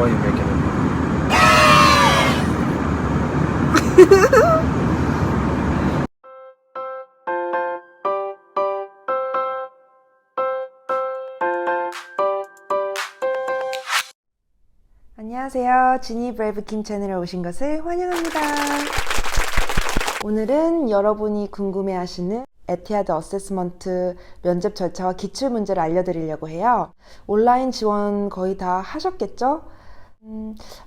Why are you making it? 안녕하세요. 지니 브레이브 킴 채널에 오신 것을 환영합니다. 오늘은 여러분이 궁금해하시는 에티하드 어세스먼트 면접 절차와 기출문제를 알려드리려고 해요. 온라인 지원 거의 다 하셨겠죠?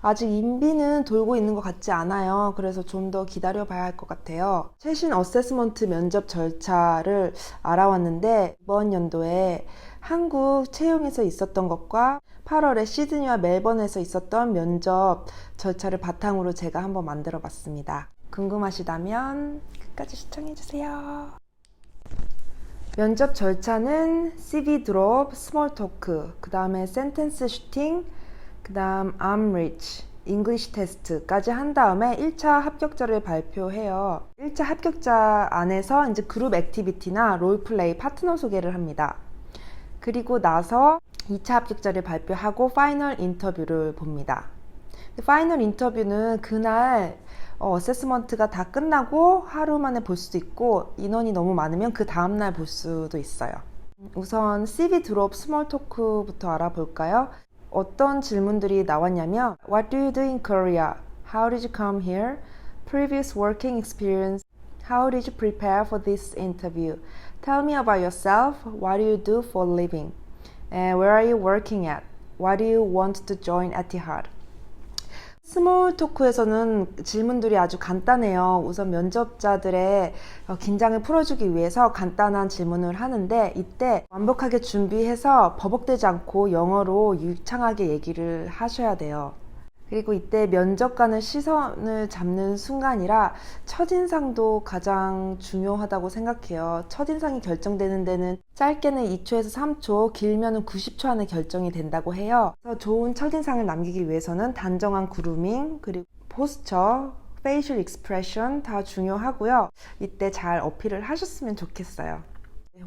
아직 인비는 돌고 있는 것 같지 않아요. 그래서 좀 더 기다려 봐야 할 것 같아요. 최신 어세스먼트 면접 절차를 알아왔는데 이번 연도에 한국 채용에서 있었던 것과 8월에 시드니와 멜번에서 있었던 면접 절차를 바탕으로 제가 한번 만들어 봤습니다. 궁금하시다면 끝까지 시청해주세요. 면접 절차는 CV 드롭, 스몰 토크, 그 다음에 센텐스 슈팅, 그 다음 암리치, 잉글리시 테스트까지 한 다음에 1차 합격자를 발표해요. 1차 합격자 안에서 이제 그룹 액티비티나 롤플레이, 파트너 소개를 합니다. 그리고 나서 2차 합격자를 발표하고 파이널 인터뷰를 봅니다. 파이널 인터뷰는 그날 어세스먼트가 다 끝나고 하루 만에 볼 수도 있고 인원이 너무 많으면 그 다음날 볼 수도 있어요. 우선 CV 드롭 스몰 토크부터 알아볼까요? 어떤 질문들이 나왔냐면 What do you do in Korea? How did you come here? Previous working experience? How did you prepare for this interview? Tell me about yourself. What do you do for a living? And where are you working at? Why do you want to join Etihad? 스몰 토크에서는 질문들이 아주 간단해요. 우선 면접자들의 긴장을 풀어주기 위해서 간단한 질문을 하는데 이때 완벽하게 준비해서 버벅대지 않고 영어로 유창하게 얘기를 하셔야 돼요. 그리고 이때 면접관의 시선을 잡는 순간이라 첫인상도 가장 중요하다고 생각해요. 첫인상이 결정되는 데는 짧게는 2초에서 3초, 길면은 90초 안에 결정이 된다고 해요. 그래서 좋은 첫인상을 남기기 위해서는 단정한 그루밍, 그리고 포스처, 페이셜 익스프레션 다 중요하고요. 이때 잘 어필을 하셨으면 좋겠어요.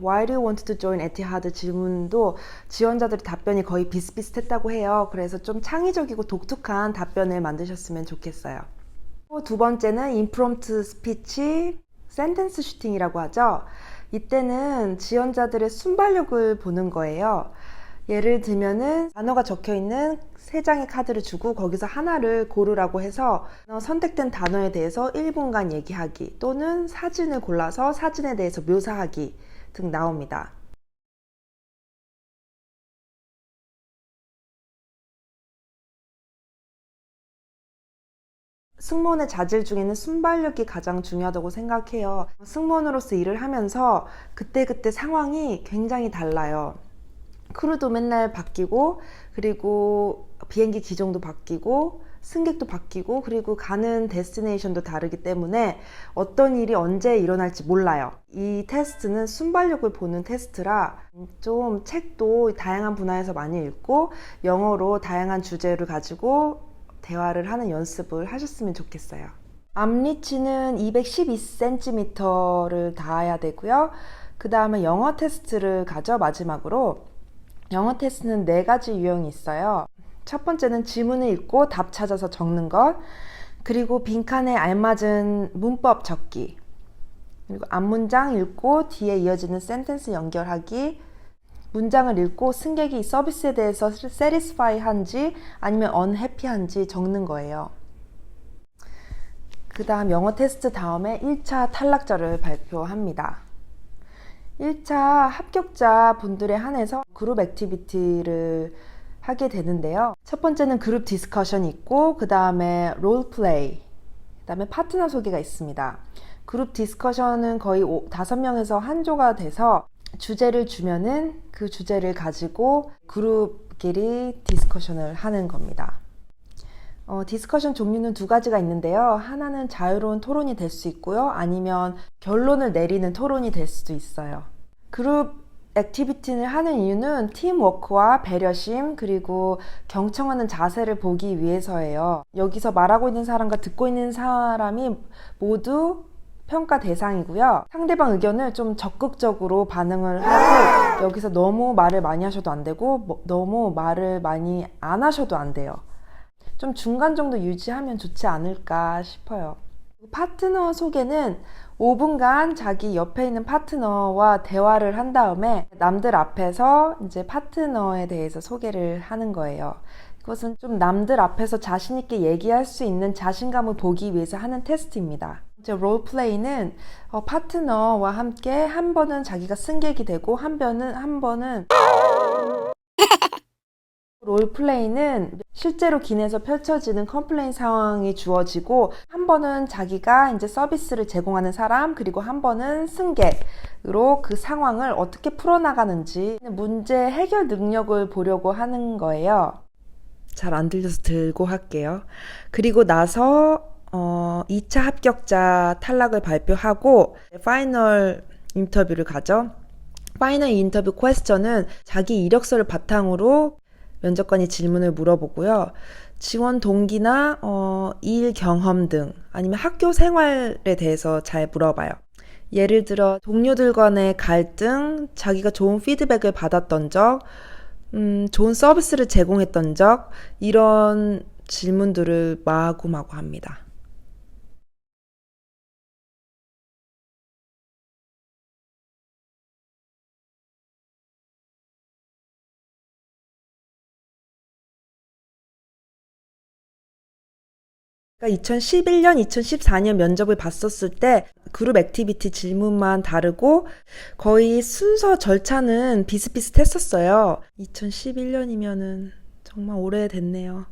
Why do you want to join Etihad 질문도 지원자들의 답변이 거의 비슷비슷했다고 해요. 그래서 좀 창의적이고 독특한 답변을 만드셨으면 좋겠어요. 두 번째는 임프롬프트 스피치, 센텐스 슈팅이라고 하죠. 이때는 지원자들의 순발력을 보는 거예요. 예를 들면은 단어가 적혀 있는 3장의 카드를 주고 거기서 하나를 고르라고 해서 선택된 단어에 대해서 1분간 얘기하기 또는 사진을 골라서 사진에 대해서 묘사하기 등 나옵니다. 승무원의 자질 중에는 순발력이 가장 중요하다고 생각해요. 승무원으로서 일을 하면서 그때그때 상황이 굉장히 달라요. 크루도 맨날 바뀌고 그리고 비행기 기종도 바뀌고 승객도 바뀌고 그리고 가는 데스티네이션도 다르기 때문에 어떤 일이 언제 일어날지 몰라요. 이 테스트는 순발력을 보는 테스트라 좀 책도 다양한 분야에서 많이 읽고 영어로 다양한 주제를 가지고 대화를 하는 연습을 하셨으면 좋겠어요. 암리치는 212cm를 닿아야 되고요. 그 다음에 영어 테스트를 가죠. 마지막으로 영어 테스트는 4가지 유형이 있어요. 첫 번째는 지문을 읽고 답 찾아서 적는 것, 그리고 빈칸에 알맞은 문법 적기, 그리고 앞문장 읽고 뒤에 이어지는 센텐스 연결하기, 문장을 읽고 승객이 서비스에 대해서 satisfy 한지 아니면 unhappy한지 적는 거예요. 그 다음 영어 테스트 다음에 1차 탈락자를 발표합니다. 1차 합격자 분들에 한해서 그룹 액티비티를 하게 되는데요. 첫 번째는 그룹 디스커션이 있고 그 다음에 롤플레이, 그 다음에 파트너 소개가 있습니다. 그룹 디스커션은 거의 5명에서 한 조가 돼서 주제를 주면은 그 주제를 가지고 그룹끼리 디스커션을 하는 겁니다. 디스커션 종류는 2가지가 있는데요. 하나는 자유로운 토론이 될 수 있고요. 아니면 결론을 내리는 토론이 될 수도 있어요. 그룹 액티비티를 하는 이유는 팀워크와 배려심 그리고 경청하는 자세를 보기 위해서예요. 여기서 말하고 있는 사람과 듣고 있는 사람이 모두 평가 대상이고요. 상대방 의견을 좀 적극적으로 반응을 하고 여기서 너무 말을 많이 하셔도 안 되고 너무 말을 많이 안 하셔도 안 돼요. 좀 중간 정도 유지하면 좋지 않을까 싶어요. 파트너 소개는 5분간 자기 옆에 있는 파트너와 대화를 한 다음에 남들 앞에서 이제 파트너에 대해서 소개를 하는 거예요. 그것은 좀 남들 앞에서 자신 있게 얘기할 수 있는 자신감을 보기 위해서 하는 테스트입니다. 이제 롤플레이는 파트너와 함께 한 번은 자기가 승객이 되고 한 번은 롤플레이는 실제로 기내에서 펼쳐지는 컴플레인 상황이 주어지고 한 번은 자기가 이제 서비스를 제공하는 사람, 그리고 한 번은 승객으로 그 상황을 어떻게 풀어나가는지 문제 해결 능력을 보려고 하는 거예요. 잘 안 들려서 들고 할게요. 그리고 나서 2차 합격자 탈락을 발표하고 파이널 인터뷰를 가죠. 파이널 인터뷰 퀘스천은 자기 이력서를 바탕으로 면접관이 질문을 물어보고요. 지원 동기나 일 경험 등 아니면 학교 생활에 대해서 잘 물어봐요. 예를 들어 동료들 간의 갈등, 자기가 좋은 피드백을 받았던 적, 좋은 서비스를 제공했던 적, 이런 질문들을 마구마구 합니다. 그러니까 2011년, 2014년 면접을 봤었을 때 그룹 액티비티 질문만 다르고 거의 순서 절차는 비슷비슷했었어요. 2011년이면은 정말 오래됐네요.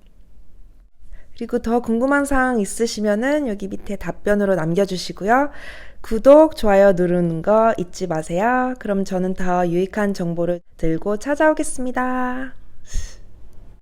그리고 더 궁금한 사항 있으시면은 여기 밑에 답변으로 남겨주시고요. 구독, 좋아요 누르는 거 잊지 마세요. 그럼 저는 더 유익한 정보를 들고 찾아오겠습니다.